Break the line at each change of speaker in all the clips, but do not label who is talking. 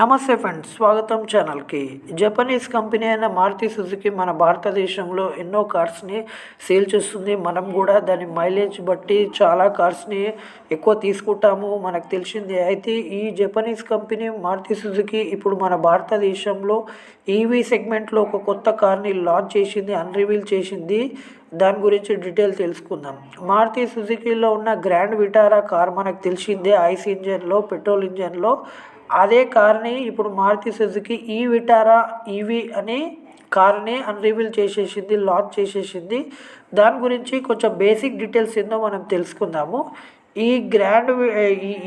నమస్తే ఫ్రెండ్స్, స్వాగతం ఛానల్కి. జపనీస్ కంపెనీ అయిన మారుతి సుజుకి మన భారతదేశంలో ఎన్నో కార్స్ని సేల్ చేస్తుంది. మనం కూడా దాని మైలేజ్ బట్టి చాలా కార్స్ని ఎక్కువ తీసుకుంటాము, మనకు తెలిసిందే. అయితే ఈ జపనీస్ కంపెనీ మారుతి సుజుకి ఇప్పుడు మన భారతదేశంలో ఈవీ సెగ్మెంట్లో ఒక కొత్త కార్ని లాంచ్ చేసింది, అన్రివీల్ చేసింది. దాని గురించి డీటెయిల్ తెలుసుకుందాం. మారుతి సుజుకిలో ఉన్న గ్రాండ్ విటారా కార్ మనకు తెలిసిందే, ఐస్ ఇంజన్లో, పెట్రోల్ ఇంజన్లో. అదే కార్ని ఇప్పుడు మారుతి సుజుకి ఈ విటారా ఈవీ అనే కార్ని అన్రివీల్ చేసేసింది, లాంచ్ చేసేసింది. దాని గురించి కొంచెం బేసిక్ డీటెయిల్స్ ఏందో మనం తెలుసుకుందాము. ఈ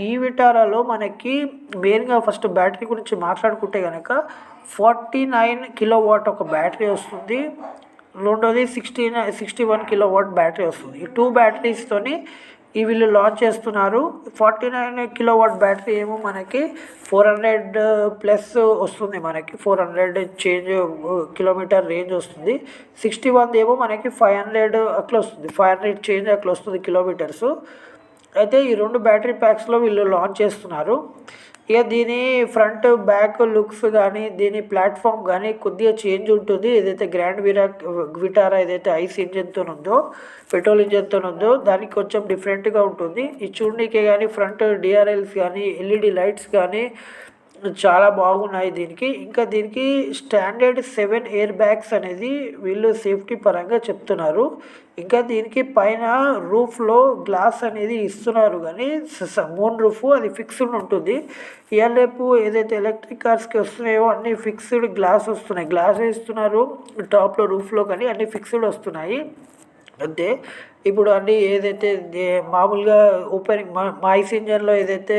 ఈ విటారాలో మనకి మెయిన్గా ఫస్ట్ బ్యాటరీ గురించి మాట్లాడుకుంటే కనుక 49 కిలోవాట్ ఒక బ్యాటరీ వస్తుంది. రెండోది 61 కిలోవాట్ బ్యాటరీ వస్తుంది. ఈ 2 బ్యాటరీస్తోని వీళ్ళు లాంచ్ చేస్తున్నారు. 49 కిలోవాట్ బ్యాటరీ ఏమో మనకి 400+ వస్తుంది, మనకి 400 చేంజ్ కిలోమీటర్ రేంజ్ వస్తుంది. 61 ఏమో మనకి 500 అట్లా వస్తుంది, 500 చేంజ్ అట్లా వస్తుంది కిలోమీటర్స్. అయితే ఈ 2 బ్యాటరీ ప్యాక్స్లో వీళ్ళు లాంచ్ చేస్తున్నారు. ఇక దీని ఫ్రంట్ బ్యాక్ లుక్స్ కానీ దీని ప్లాట్ఫామ్ కానీ కొద్దిగా చేంజ్ ఉంటుంది. ఏదైతే గ్రాండ్ విటారా ఏదైతే ఐస్ ఇంజన్తో ఉందో, పెట్రోల్ ఇంజన్తో ఉందో దానికి కొంచెం డిఫరెంట్గా ఉంటుంది. ఈ చూడనీకే కానీ ఫ్రంట్ డిఆర్ఎల్స్ కానీ ఎల్ఈడి లైట్స్ కానీ చాలా బాగున్నాయి దీనికి. ఇంకా దీనికి స్టాండర్డ్ 7 ఎయిర్ బ్యాగ్స్ అనేది వీళ్ళు సేఫ్టీ పరంగా చెప్తున్నారు. ఇంకా దీనికి పైన రూఫ్లో గ్లాస్ అనేది ఇస్తున్నారు, కానీ మూన్ రూఫ్ అది ఫిక్స్డ్ ఉంటుంది. ఇవాళ రేపు ఏదైతే ఎలక్ట్రిక్ కార్స్కి వస్తున్నాయో అన్నీ ఫిక్స్డ్ గ్లాస్ వస్తున్నాయి, గ్లాస్ ఇస్తున్నారు టాప్లో రూఫ్లో, కానీ అన్నీ ఫిక్స్డ్ వస్తున్నాయి అంతే. ఇప్పుడు అన్నీ ఏదైతే మామూలుగా ఓపెనింగ్ మా ఐస్ ఇంజన్లో ఏదైతే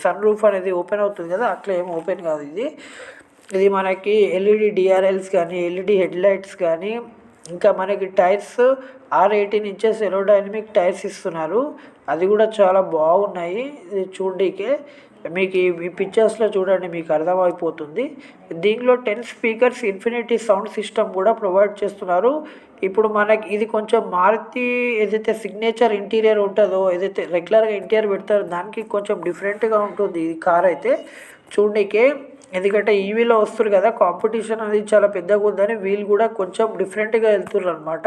సన్ రూఫ్ అనేది ఓపెన్ అవుతుంది కదా, అట్లా ఏం ఓపెన్ కాదు ఇది మనకి ఎల్ఈడి డిఆర్ఎల్స్ కానీ ఎల్ఈడి హెడ్ లైట్స్ కానీ, ఇంకా మనకి టైర్స్ 18 ఇంచెస్ ఏరోడైనమిక్ టైర్స్ ఇస్తున్నారు. అది కూడా చాలా బాగున్నాయి చూడడానికి. మీకు ఈ పిక్చర్స్లో చూడండి, మీకు అర్థమైపోతుంది. దీనిలో 10 స్పీకర్స్ ఇన్ఫినిటీ సౌండ్ సిస్టమ్ కూడా ప్రొవైడ్ చేస్తున్నారు. ఇప్పుడు మనకి ఇది కొంచెం మారుతి ఏదైతే సిగ్నేచర్ ఇంటీరియర్ ఉంటుందో, ఏదైతే రెగ్యులర్గా ఇంటీరియర్ పెడతారో దానికి కొంచెం డిఫరెంట్గా ఉంటుంది ఈ కార్ అయితే చూడనీకే. ఎందుకంటే ఈవీలో వస్తారు కదా, కాంపిటీషన్ అనేది చాలా పెద్దగా ఉందని వీళ్ళు కూడా కొంచెం డిఫరెంట్గా వెళ్తున్నారు అనమాట.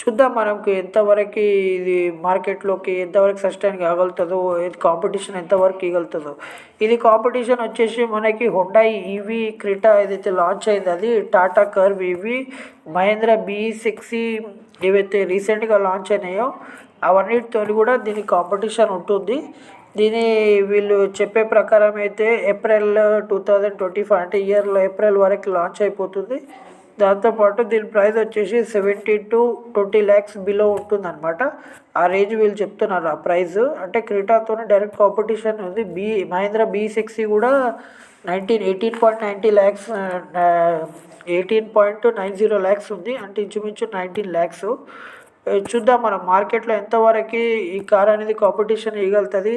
చూద్దాం మనకు ఎంతవరకు ఇది మార్కెట్లోకి ఎంతవరకు సస్టైన్ కాగలుగుతుందో, కాంపిటీషన్ ఎంతవరకు ఇవ్వగలుగుతుందో. ఇది కాంపిటీషన్ వచ్చేసి మనకి హుండాయ్ ఈవీ క్రెటా ఏదైతే లాంచ్ అయింది అది, Tata curve EV, Mahindra BE6 ఏవైతే రీసెంట్గా లాంచ్ అయినాయో అవన్నిటితో కూడా దీనికి కాంపిటీషన్ ఉంటుంది. దీని వీళ్ళు చెప్పే ప్రకారం అయితే ఏప్రిల్ 2025 అంటే ఇయర్లో ఏప్రిల్ వరకు లాంచ్ అయిపోతుంది. దాంతోపాటు దీని ప్రైస్ వచ్చేసి 17 to 20 lakhs బిలో ఉంటుందన్నమాట. ఆ రేంజ్ వీళ్ళు చెప్తున్నారు ఆ ప్రైస్. అంటే క్రెటాతో డైరెక్ట్ కాంపిటీషన్ ఉంది. మహేంద్ర BE6 కూడా 18.90 lakhs 18.90 lakhs ఉంది, అంటే ఇంచుమించు 19 lakhs. చూద్దాం మనం మార్కెట్లో ఎంతవరకు ఈ కార్ అనేది కాంపిటీషన్ ఇవ్వగలుగుతుంది.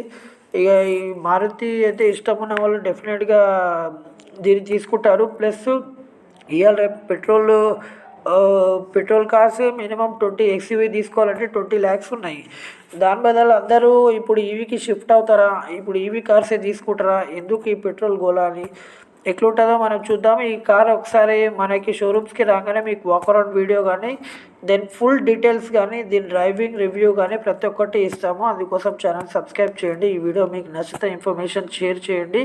ఇక ఈ మారుతి అయితే ఇష్టం ఉన్న వాళ్ళు డెఫినెట్గా దీన్ని తీసుకుంటారు. ప్లస్ ఇవాళ రేపు పెట్రోల్ కార్స్ మినిమం 20 XUV తీసుకోవాలంటే 20 lakhs ఉన్నాయి. దాని బదులు అందరూ ఇప్పుడు ఈవీకి షిఫ్ట్ అవుతారా, ఇప్పుడు ఈవీ కార్సే తీసుకుంటారా, ఎందుకు ఈ పెట్రోల్ గోలా అని ఎట్లుంటుందో మనం చూద్దాం. ఈ కార్ ఒకసారి మనకి షోరూమ్స్కి రాగానే మీకు వాక్ అరౌండ్ వీడియో కానీ దెన్ ఫుల్ డీటెయిల్స్ కానీ దీని డ్రైవింగ్ రివ్యూ కానీ ప్రతి ఒక్కటి ఇస్తాము. అందుకోసం ఛానల్ సబ్స్క్రైబ్ చేయండి. ఈ వీడియో మీకు నచ్చితే ఇన్ఫర్మేషన్ షేర్ చేయండి.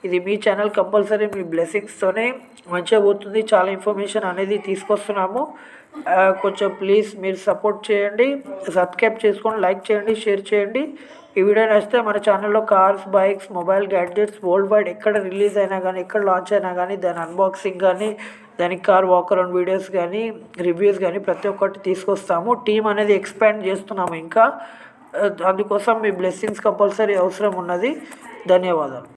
ఇది మీ ఛానల్, కంపల్సరీ మీ బ్లెస్సింగ్స్తోనే మంచిగా పోతుంది. చాలా ఇన్ఫర్మేషన్ అనేది తీసుకొస్తున్నాము. కొంచెం ప్లీజ్ మీరు సపోర్ట్ చేయండి, సబ్స్క్రైబ్ చేసుకోండి, లైక్ చేయండి, షేర్ చేయండి. ఈ వీడియో నచ్చితే మన ఛానల్లో cars, bikes, mobile gadgets world wide ఎక్కడ రిలీజ్ అయినా కానీ ఎక్కడ లాంచ్ అయినా కానీ దాని అన్బాక్సింగ్ కానీ దానికి కార్ వాక్ అరౌండ్ వీడియోస్ కానీ రివ్యూస్ కానీ ప్రతి ఒక్కటి తీసుకొస్తాము. టీం అనేది ఎక్స్పాండ్ చేస్తున్నాము ఇంకా, అందుకోసం మీ బ్లెస్సింగ్స్ కంపల్సరీ అవసరం ఉన్నది. ధన్యవాదాలు.